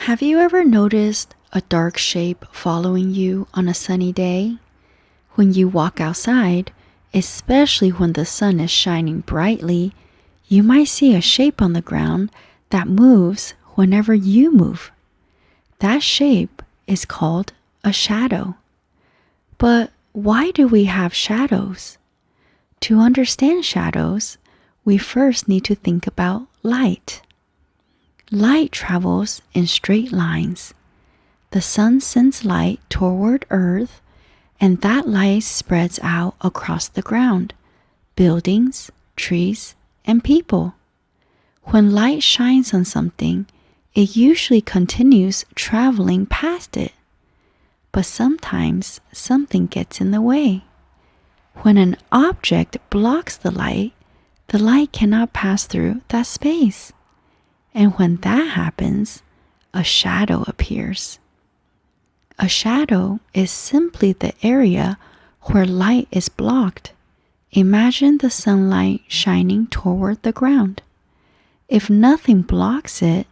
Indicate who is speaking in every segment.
Speaker 1: Have you ever noticed a dark shape following you on a sunny day? When you walk outside, especially when the sun is shining brightly, you might see a shape on the ground that moves whenever you move. That shape is called a shadow. But why do we have shadows? To understand shadows, we first need to think about light. Light travels in straight lines. The sun sends light toward Earth, and that light spreads out across the ground, buildings, trees, and people. When light shines on something, it usually continues traveling past it. But sometimes something gets in the way. When an object blocks the light cannot pass through that space. And when that happens, a shadow appears. A shadow is simply the area where light is blocked. Imagine the sunlight shining toward the ground. If nothing blocks it,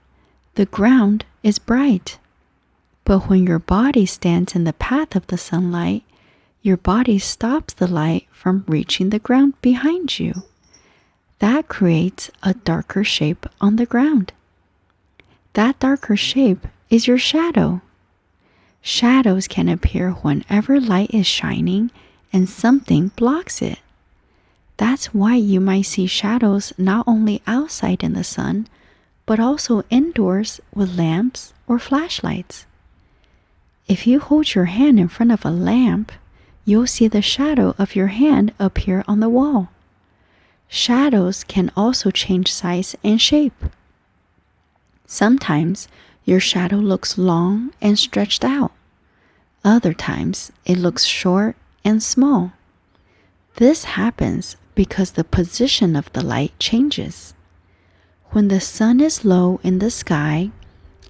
Speaker 1: the ground is bright. But when your body stands in the path of the sunlight, your body stops the light from reaching the ground behind you. That creates a darker shape on the ground. That darker shape is your shadow. Shadows can appear whenever light is shining and something blocks it. That's why you might see shadows not only outside in the sun, but also indoors with lamps or flashlights. If you hold your hand in front of a lamp, you'll see the shadow of your hand appear on the wall. Shadows can also change size and shape. Sometimes your shadow looks long and stretched out. Other times it looks short and small. This happens because the position of the light changes. When the sun is low in the sky,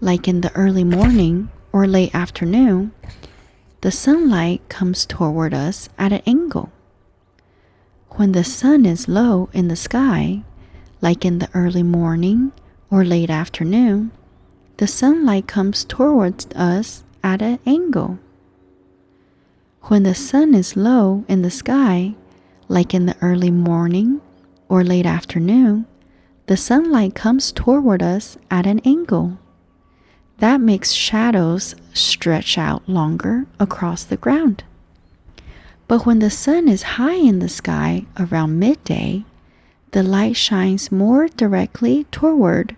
Speaker 1: like in the early morning or late afternoon, the sunlight comes toward us at an angle. When the sun is low in the sky, like in the early morning or late afternoon, the sunlight comes towards us at an angle. When the sun is low in the sky, like in the early morning or late afternoon, the sunlight comes toward us at an angle. That makes shadows stretch out longer across the ground. But when the sun is high in the sky around midday, the light shines more directly toward.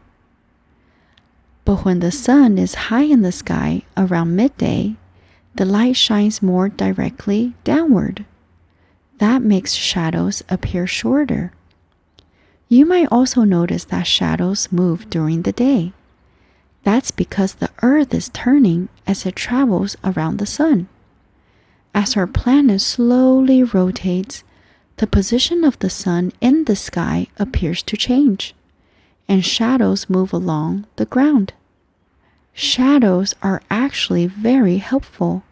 Speaker 1: But when the sun is high in the sky around midday, the light shines more directly downward. That makes shadows appear shorter. You might also notice that shadows move during the day. That's because the Earth is turning as it travels around the sun. As our planet slowly rotates, the position of the sun in the sky appears to change, and shadows move along the ground. Shadows are actually very helpful.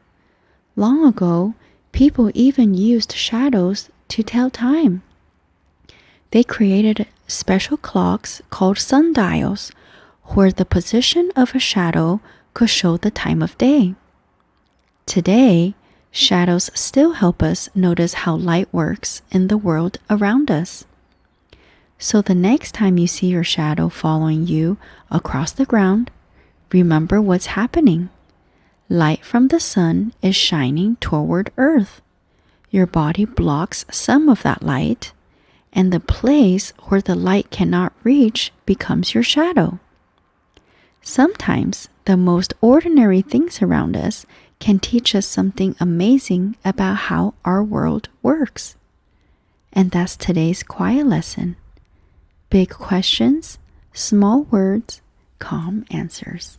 Speaker 1: Long ago, people even used shadows to tell time. They created special clocks called sundials, where the position of a shadow could show the time of day. Today, shadows still help us notice how light works in the world around us. So the next time you see your shadow following you across the ground, remember what's happening. Light from the sun is shining toward Earth. Your body blocks some of that light, and the place where the light cannot reach becomes your shadow. Sometimes the most ordinary things around us can teach us something amazing about how our world works. And that's today's quiet lesson. Big questions, small words, calm answers.